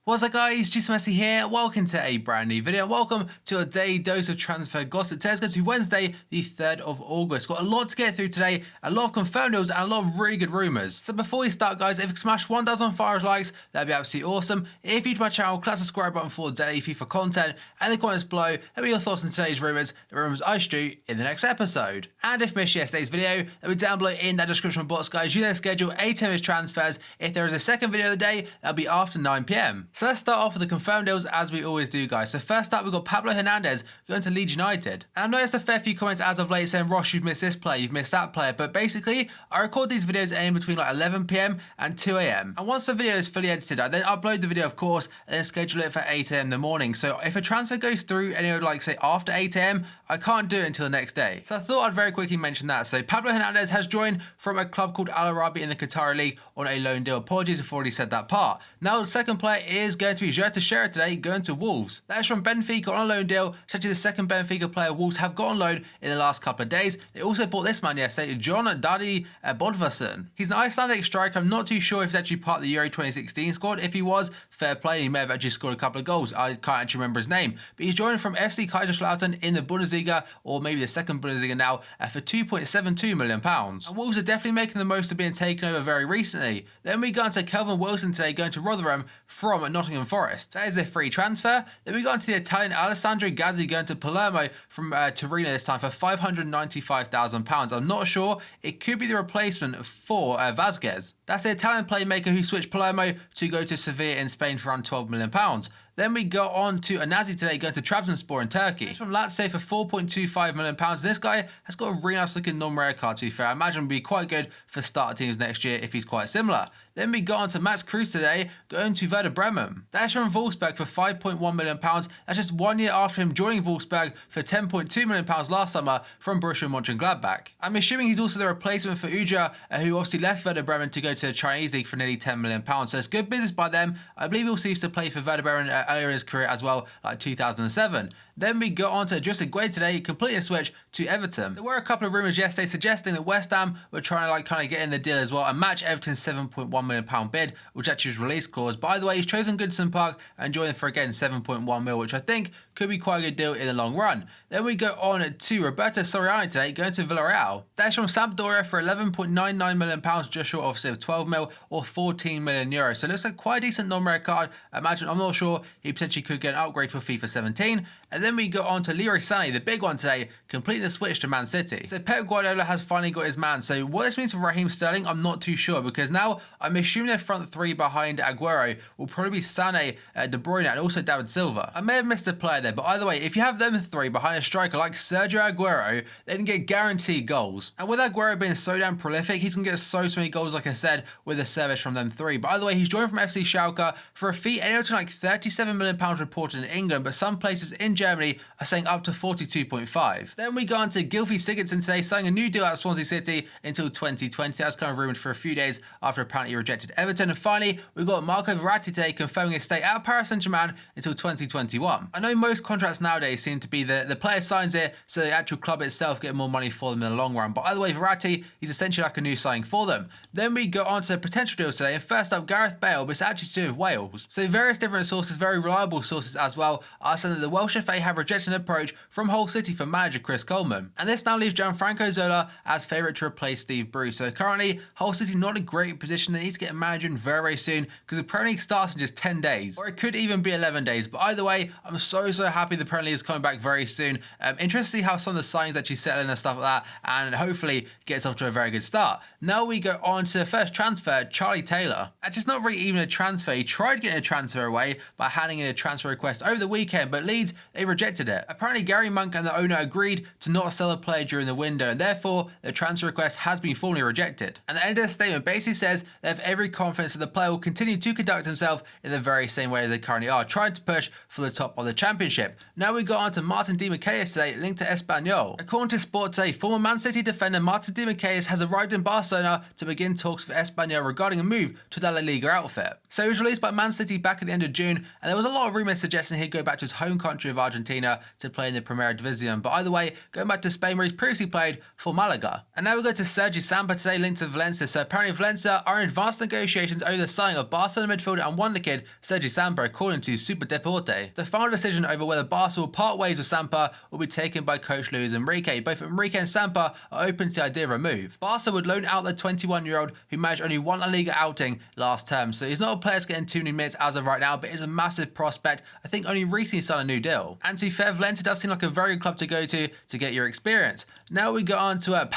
What's up guys, just Messi here, welcome to a brand new video, welcome to a daily dose of transfer gossip. Today's going to be Wednesday, the 3rd of August. Got a lot to get through today, a lot of confirmed news and a lot of really good rumours. So before we start guys, if you can smash 1,500 likes, that'd be absolutely awesome. If you're new to my channel, click the subscribe button for daily FIFA content, and in the comments below, let me your thoughts on today's rumours, the rumours I should do in the next episode. And if you missed yesterday's video, that'll be down below in that description box guys. You know schedule 8 10 transfers. If there is a second video of the day, that'll be after 9 PM. So let's start off with the confirmed deals as we always do guys. So first up we've got Pablo Hernandez going to Leeds United. And I've noticed a fair few comments as of late saying Ross, you've missed this player, you've missed that player, but basically I record these videos in between like 11 PM and 2 AM. And once the video is fully edited I then upload the video of course and then schedule it for 8 AM in the morning. So if a transfer goes through anywhere like say after 8 AM I can't do it until the next day. So I thought I'd very quickly mention that. So Pablo Hernandez has joined from a club called Al Arabi in the Qatari League on a loan deal. Apologies if I've already said that part. Now the second player is going to be João Teixeira today, going to Wolves. That is from Benfica on a loan deal. It's actually the second Benfica player Wolves have got on loan in the last couple of days. They also bought this man yesterday, John Dadi Bodvarsson. He's an Icelandic striker. I'm not too sure if he's actually part of the Euro 2016 squad. If he was, fair play. He may have actually scored a couple of goals. I can't actually remember his name. But he's joined from FC Kaiserslautern in the Bundesliga, or maybe the second Bundesliga now, for £2.72 million. And Wolves are definitely making the most of being taken over very recently. Then we got into Kelvin Wilson today going to Rotherham from Nottingham Forest. That is a free transfer. Then we got into the Italian Alessandro Gazzi going to Palermo from Torino this time for £595,000. I'm not sure. It could be the replacement for Vazquez. That's the Italian playmaker who switched Palermo to go to Sevilla in Spain for around £12 million. Then we go on to Anazi today going to Trabzonspor in Turkey. He's from Lazio for £4.25 million. This guy has got a really nice looking non-rare card to be fair. I imagine will be quite good for starter teams next year if he's quite similar. Then we go on to Max Cruz today going to Werder Bremen. That's from Wolfsburg for £5.1 million. That's just 1 year after him joining Wolfsburg for £10.2 million last summer from Borussia Mönchengladbach. I'm assuming he's also the replacement for Uja, who obviously left Werder Bremen to go to the Chinese League for nearly £10 million. So it's good business by them. I believe he also used to play for Werder Bremen earlier in his career as well, like 2007. Then we got on to Idrissa Gueye today, completing a switch to Everton. There were a couple of rumours yesterday suggesting that West Ham were trying to kind of get in the deal as well and match Everton's £7.1 million bid, which actually was release clause. By the way, he's chosen Goodison Park and joined for again 7.1 mil, which I think could be quite a good deal in the long run. Then we go on to Roberto Soriano today, going to Villarreal. That's from Sampdoria for £11.99 million, just short obviously of 12 mil or 14 million euros. So it looks like quite a decent non-rare card. I'm not sure he potentially could get an upgrade for FIFA 17. And then we go on to Leroy Sané, the big one today, completing the switch to Man City. So Pep Guardiola has finally got his man. So what this means for Raheem Sterling, I'm not too sure, because now I'm assuming their front three behind Aguero will probably be Sané, De Bruyne, and also David Silva. I may have missed a player there, but either way, if you have them three behind a striker like Sergio Aguero, they can get guaranteed goals. And with Aguero being so damn prolific, he's going to get so many goals, like I said, with a service from them three. But either way, he's joined from FC Schalke for a fee anywhere to like £37 million reported in England, but some places in Germany are saying up to 42.5. Then we go on to Gylfi Sigurdsson today, signing a new deal at Swansea City until 2020. That was kind of rumoured for a few days after apparently he rejected Everton. And finally, we've got Marco Verratti today confirming his stay at Paris Saint-Germain until 2021. I know most contracts nowadays seem to be the player signs it so the actual club itself get more money for them in the long run. But either way, Verratti, he's essentially like a new signing for them. Then we go on to potential deals today. And first up, Gareth Bale, but it's actually to do with Wales. So various different sources, very reliable sources as well, are saying that the Welsh FA have rejected an approach from Hull City for manager Chris Coleman. And this now leaves Gianfranco Zola as favourite to replace Steve Bruce. So currently, Hull City not in a great position. They need to get a manager in very, very soon, because the Premier League starts in just 10 days. Or it could even be 11 days. But either way, I'm so happy the Premier League is coming back very soon. Interested to see how some of the signings actually settle in and stuff like that, and hopefully gets off to a very good start. Now we go on to the first transfer, Charlie Taylor. Actually, it's not really even a transfer. He tried getting a transfer away by handing in a transfer request over the weekend, but Leeds, they rejected it. Apparently, Gary Monk and the owner agreed to not sell a player during the window, and therefore the transfer request has been formally rejected. And the end of the statement basically says they have every confidence that the player will continue to conduct himself in the very same way as they currently are, trying to push for the top of the championship. Now we go on to Martin Di Michelis today, linked to Espanyol. According to Sport today, former Man City defender Martin Di Michelis has arrived in Barcelona to begin talks with Espanyol regarding a move to the La Liga outfit. So he was released by Man City back at the end of June, and there was a lot of rumours suggesting he'd go back to his home country of Argentina Argentina to play in the Primera Division. But either way, going back to Spain where he's previously played for Malaga. And now we go to Sergi Samper today, linked to Valencia. So apparently Valencia are in advanced negotiations over the signing of Barcelona midfielder and wonder kid Sergi Samper, according to Super Deporte. The final decision over whether Barca will part ways with Samper will be taken by coach Luis Enrique. Both Enrique and Samper are open to the idea of a move. Barca would loan out the 21-year-old who managed only one La Liga outing last term, so he's not a player getting too many minutes as of right now, but is a massive prospect. I think only recently signed a new deal. And to be fair, Valencia does seem like a very good club to go to get your experience. Now we go on to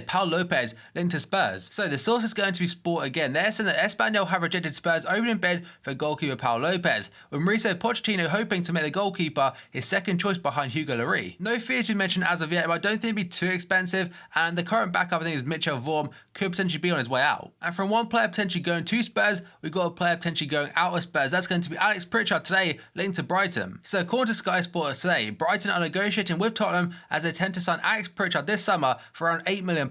Paul Lopez, linked to Spurs. So the source is going to be Sport again. They're saying that Espanyol have rejected Spurs' opening bid for goalkeeper Paul Lopez, with Mauricio Pochettino hoping to make the goalkeeper his second choice behind Hugo Lloris. No fees been mentioned as of yet, but I don't think it'd be too expensive, and the current backup I think is Mitchell Vorm could potentially be on his way out. And from one player potentially going to Spurs, we've got a player potentially going out of Spurs. That's going to be Alex Pritchard today, linked to Brighton. So according to Sky Sports today, Brighton are negotiating with Tottenham as they attempt to sign Alex Pritchard this summer for around £8 million.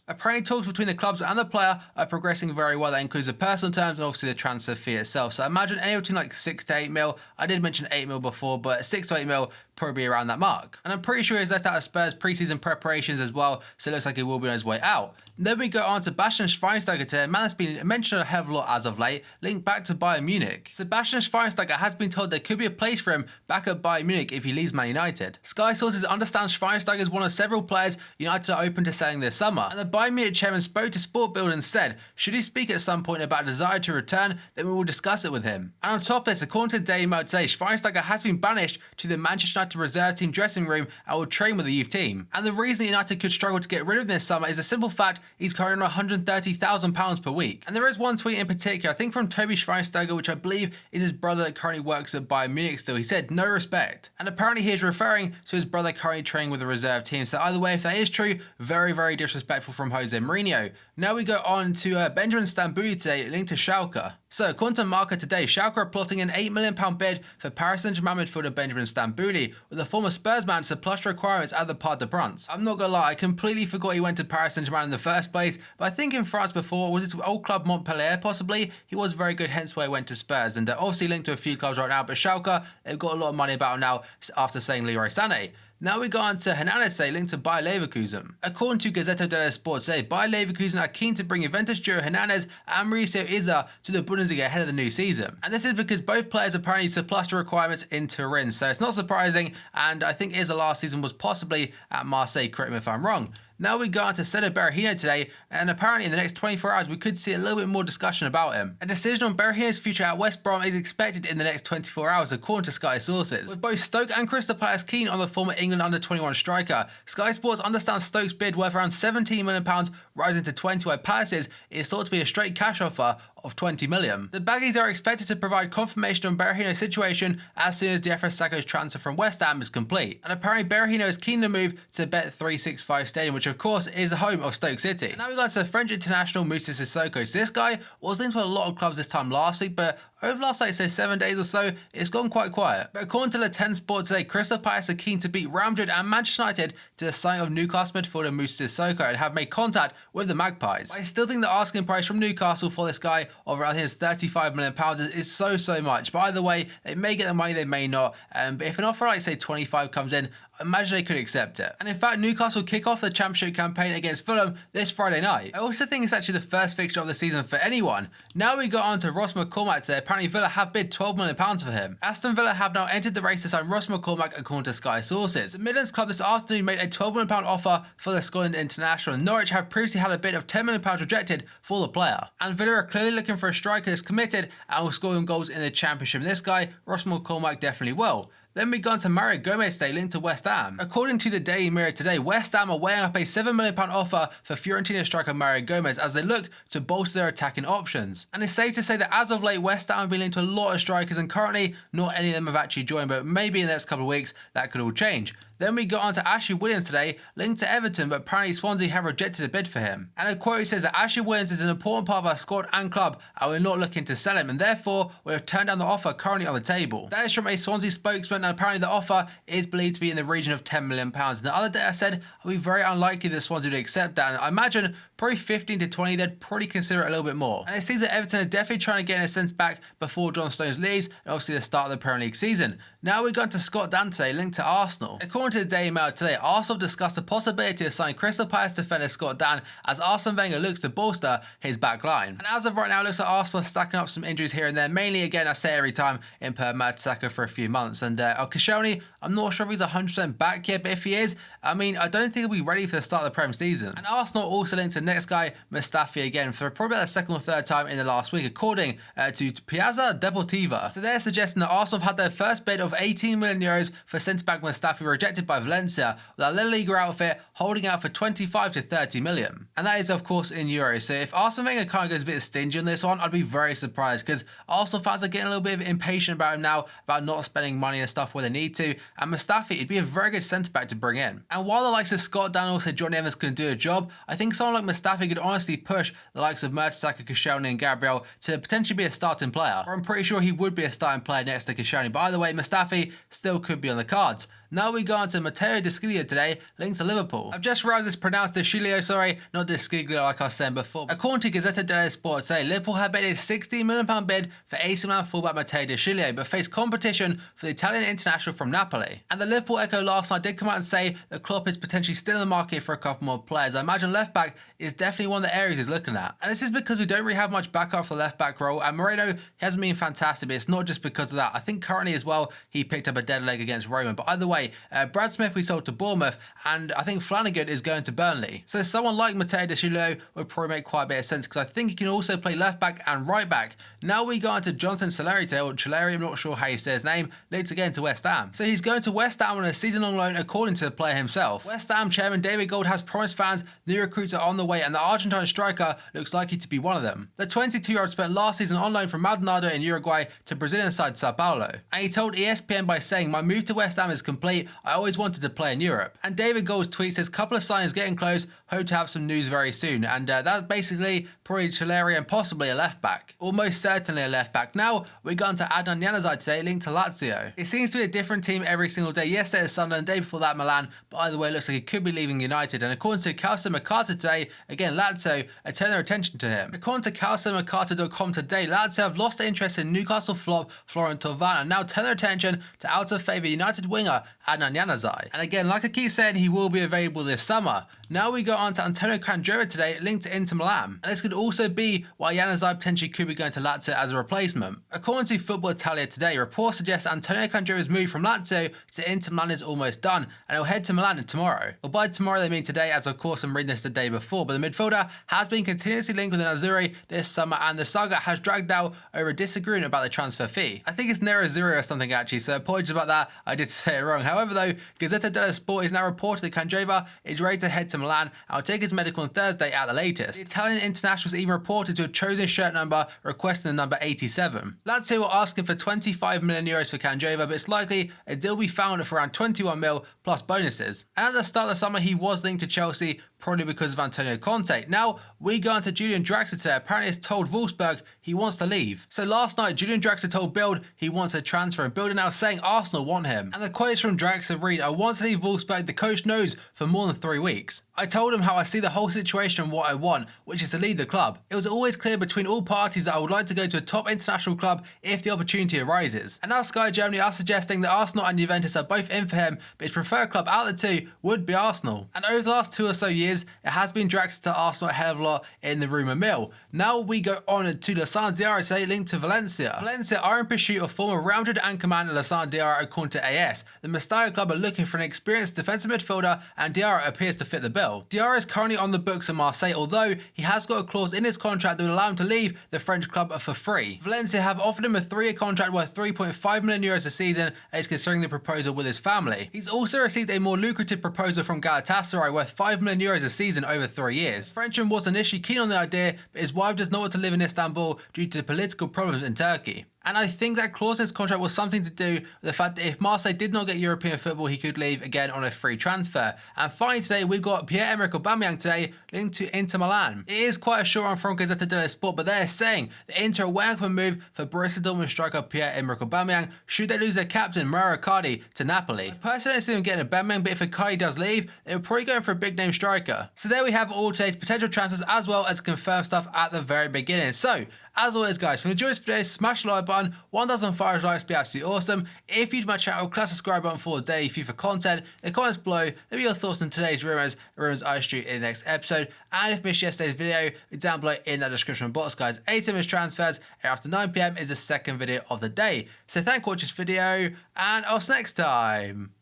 Apparently talks between the clubs and the player are progressing very well. That includes the personal terms and obviously the transfer fee itself. So imagine anywhere between like 6 to 8 mil. I did mention 8 mil before, but 6 to 8 mil probably around that mark. And I'm pretty sure he's left out of Spurs pre-season preparations as well, so it looks like he will be on his way out. Then we go on to Bastian Schweinsteiger today, a man that's been mentioned a hell of a lot as of late, linked back to Bayern Munich. Sebastian Schweinsteiger has been told there could be a place for him back at Bayern Munich if he leaves Man United. Sky sources understand Schweinsteiger is one of several players United are open to selling this summer, and the Bayern Munich chairman spoke to Sport Bild and said, should he speak at some point about a desire to return, then we will discuss it with him. And on top of this, according to Daily Mail today, Schweinsteiger has been banished to the Manchester United reserve team dressing room and will train with the youth team. And the reason United could struggle to get rid of him this summer is the simple fact he's currently on £130,000 per week. And there is one tweet in particular, I think from Toby Schweinsteiger, which I believe is his brother that currently works at Bayern Munich still. He said, no respect. And apparently he is referring to his brother currently training with the reserve team. So either way, if that is true, very, very disrespectful from Jose Mourinho. Now we go on to Benjamin Stambouli today, linked to Schalke. So according to Marca today, Schalke are plotting an £8 million bid for Paris Saint-Germain midfielder Benjamin Stambouli, with the former Spurs man to plush requirements at the Parc des Princes. I'm not gonna lie, I completely forgot he went to Paris Saint-Germain in the first place, but I think in France before, was it old club Montpellier possibly? He was very good, hence why he went to Spurs, and obviously linked to a few clubs right now, but Schalke, they've got a lot of money about him now after saying Leroy Sané. Now we go on to Hernandez today, linked to Bayer Leverkusen. According to Gazzetta dello Sport today, Bayer Leverkusen are keen to bring Juventus duo Hernandez and Mauricio Izza to the Bundesliga ahead of the new season. And this is because both players apparently surpassed the requirements in Turin, so it's not surprising, and I think Izza last season was possibly at Marseille, correct me if I'm wrong. Now we go on to Cedar Berahino today, and apparently in the next 24 hours we could see a little bit more discussion about him. A decision on Berahino's future at West Brom is expected in the next 24 hours according to Sky sources. With both Stoke and Crystal Palace keen on the former England under-21 striker, Sky Sports understands Stoke's bid worth around £17 million rising to 20, while Palace's is thought to be a straight cash offer of 20 million. The Baggies are expected to provide confirmation on Berahino's situation as soon as Diafra Sakho's transfer from West Ham is complete. And apparently Berahino is keen to move to Bet365 Stadium, which of course is the home of Stoke City. And now we go to French international Moussa Sissoko. So this guy was linked to a lot of clubs this time last week, but over the last, like, say, 7 days or so, it's gone quite quiet. But according to Le 10 Sport today, Crystal Palace are keen to beat Real Madrid and Manchester United to the signing of Newcastle midfielder Moussa Sissoko and have made contact with the Magpies. But I still think the asking price from Newcastle for this guy of around his £35 million is so much. But either way, they may get the money, they may not. But if an offer like, say, 25 comes in, imagine they could accept it. And in fact, Newcastle kick off the championship campaign against Fulham this Friday night. I also think it's actually the first fixture of the season for anyone. Now we got on to Ross McCormack today. Apparently Villa have bid £12 million for him. Aston Villa have now entered the race to sign Ross McCormack according to Sky sources. The Midlands club this afternoon made a £12 million offer for the Scotland international. Norwich have previously had a bid of £10 million rejected for the player. And Villa are clearly looking for a striker that's committed and will score goals in the championship. And this guy, Ross McCormack, definitely will. Then we go on to Mario Gomez today, linked to West Ham. According to the Daily Mirror today, West Ham are weighing up a £7 million offer for Fiorentina striker Mario Gomez as they look to bolster their attacking options. And it's safe to say that as of late, West Ham have been linked to a lot of strikers, and currently not any of them have actually joined, but maybe in the next couple of weeks that could all change. Then we got on to Ashley Williams today, linked to Everton, but apparently Swansea have rejected a bid for him. And a quote says that Ashley Williams is an important part of our squad and club, and we're not looking to sell him, and therefore we have turned down the offer currently on the table. That is from a Swansea spokesman, and apparently the offer is believed to be in the region of £10 million. And the other day I said I'll be very unlikely that Swansea would accept that, and I imagine probably 15 to 20, they'd probably consider it a little bit more. And it seems that Everton are definitely trying to get in a sense back before John Stones leaves, and obviously the start of the Premier League season. Now we've gone to Scott Dan today, linked to Arsenal. According to the Daily Mail today, Arsenal discussed the possibility of signing Crystal Palace defender Scott Dan as Arsene Wenger looks to bolster his back line. And as of right now, it looks like Arsenal are stacking up some injuries here and there, mainly, again, I say every time, in per Mertesacker for a few months. And Koscielny, I'm not sure if he's 100% back yet, but if he is, I mean, I don't think he'll be ready for the start of the Prem season. And Arsenal also linked to the next guy, Mustafi, again, for probably about the second or third time in the last week, according to Piazza Deportiva. So they're suggesting that Arsenal have had their first bid of 18 million euros for centre-back Mustafi rejected by Valencia, with our La Liga outfit holding out for 25 to 30 million. And that is, of course, in euros. So if Arsene Wenger kind of goes a bit stingy on this one, I'd be very surprised, because Arsenal fans are getting a little bit impatient about him now, about not spending money and stuff where they need to. And Mustafi, it'd be a very good centre-back to bring in. And while the likes of Scott Dan, also Johnny Evans can do a job, I think someone like Mustafi could honestly push the likes of Mertesacker, Koscielny and Gabriel to potentially be a starting player. Or I'm pretty sure he would be a starting player next to Koscielny. But either way, Mustafi still could be on the cards. Now we go on to Matteo De Sciglio today, linked to Liverpool. I've just realised it's pronounced De Sciglio, sorry, not De Sciglio like I was saying before. According to Gazzetta dello Sport today, Liverpool have made a £16 million bid for AC Milan fullback Matteo De Sciglio, but faced competition for the Italian international from Napoli. And the Liverpool Echo last night did come out and say that Klopp is potentially still in the market for a couple more players. I imagine left back is definitely one of the areas he's looking at. And this is because we don't really have much backup for the left back role, and Moreno, he hasn't been fantastic, but it's not just because of that. I think currently as well, he picked up a dead leg against Roma. But either way, Brad Smith we sold to Bournemouth, and I think Flanagan is going to Burnley. So someone like Matteo De Sciglio would probably make quite a bit of sense, because I think he can also play left back and right back. Now we go on to Jonathan Solari, or Solari, I'm not sure how you say his name, linked again to West Ham. So he's going to West Ham on a season-long loan, according to the player himself. West Ham chairman David Gold has promised fans new recruits are on the way, and the Argentine striker looks likely to be one of them. The 22-year-old spent last season on loan from Maldonado in Uruguay to Brazilian side Sao Paulo. And he told ESPN by saying, "My move to West Ham is complete. I always wanted to play in Europe." And David Gold's tweet says, "Couple of signings getting close, hope to have some news very soon." And that's basically probably Solari and possibly a left back. Almost certainly a left back. Now we got on to Adnan Januzaj today, linked to Lazio. It seems to be a different team every single day. Yesterday it's Sunderland, the day before that Milan, but either way it looks like he could be leaving United. And according to Calciomercato today, again Lazio are turning their attention to him. According to Calciomercato.com today, Lazio have lost their interest in Newcastle flop Florent Thauvin and now turn their attention to out of favour United winger Adnan Januzaj. And again, like I keep saying, he will be available this summer. Now we go on to Antonio Candreva today, linked to Inter Milan. And this could also be why Januzaj potentially could be going to Lazio as a replacement. According to Football Italia today, reports suggest Antonio Candreva's move from Lazio to Inter Milan is almost done, and he'll head to Milan tomorrow. Well, by tomorrow they mean today, as of course I'm reading this the day before, but the midfielder has been continuously linked with an Azzurri this summer, and the saga has dragged out over a disagreement about the transfer fee. I think it's Nerazzurri or something actually, so apologies about that, I did say it wrong. However though, Gazzetta dello Sport is now reported that Candreva is ready to head to Milan and will take his medical on Thursday at the latest. The Italian international was even reported to have chosen his shirt number, requesting the number 87. Lazio were asking for 25 million euros for Candreva, but it's likely a deal will be found for around 21 mil plus bonuses. And at the start of the summer, he was linked to Chelsea, probably because of Antonio Conte. Now, we go on to Julian Draxler today. Apparently, it's told Wolfsburg he wants to leave. So last night, Julian Draxler told Bild he wants a transfer, and Bild are now saying Arsenal want him. And the quotes from Draxler read, "I want to leave Wolfsburg, the coach knows, for more than 3 weeks. I told him how I see the whole situation and what I want, which is to lead the club. It was always clear between all parties that I would like to go to a top international club if the opportunity arises." And now Sky Germany are suggesting that Arsenal and Juventus are both in for him, but his preferred club out of the two would be Arsenal. And over the last 2 or so years, it has been Draxler to Arsenal a hell of a lot in the rumour mill. Now we go on to Lassana Diarra today, linked to Valencia. Valencia are in pursuit of former Real Madrid anchorman Lassana Diarra, according to AS. The Mestalla club are looking for an experienced defensive midfielder, and Diarra appears to fit the bill. Diarra is currently on the books in Marseille, although he has got a clause in his contract that would allow him to leave the French club for free. Valencia have offered him a 3-year contract worth 3.5 million euros a season, and is considering the proposal with his family. He's also received a more lucrative proposal from Galatasaray worth 5 million euros a season over 3 years. Frenchman was initially keen on the idea, but his wife does not want to live in Istanbul due to political problems in Turkey. And I think that clause in his contract was something to do with the fact that if Marseille did not get European football, he could leave again on a free transfer. And finally today, we've got Pierre-Emerick Aubameyang today linked to Inter Milan. It is quite a short one from Gazzetta dello Sport, but they're saying the Inter are weighing up a move for Borussia Dortmund striker Pierre-Emerick Aubameyang should they lose their captain Mauro Icardi to Napoli. I personally don't see them getting Aubameyang, but if Icardi does leave, they were probably going for a big name striker. So there we have all today's potential transfers as well as confirmed stuff at the very beginning. So as always, guys, if you enjoyed this video, smash the like button. 1,500 likes would be absolutely awesome. If you'd my channel, click the subscribe button for daily FIFA content. In the comments below, leave me your thoughts on today's rumours I shoot in the next episode. And if you missed yesterday's video, it's down below in that description box, guys. 8 minutes transfers, and after 9 PM is the second video of the day. So thank you for watching this video, and I'll see you next time.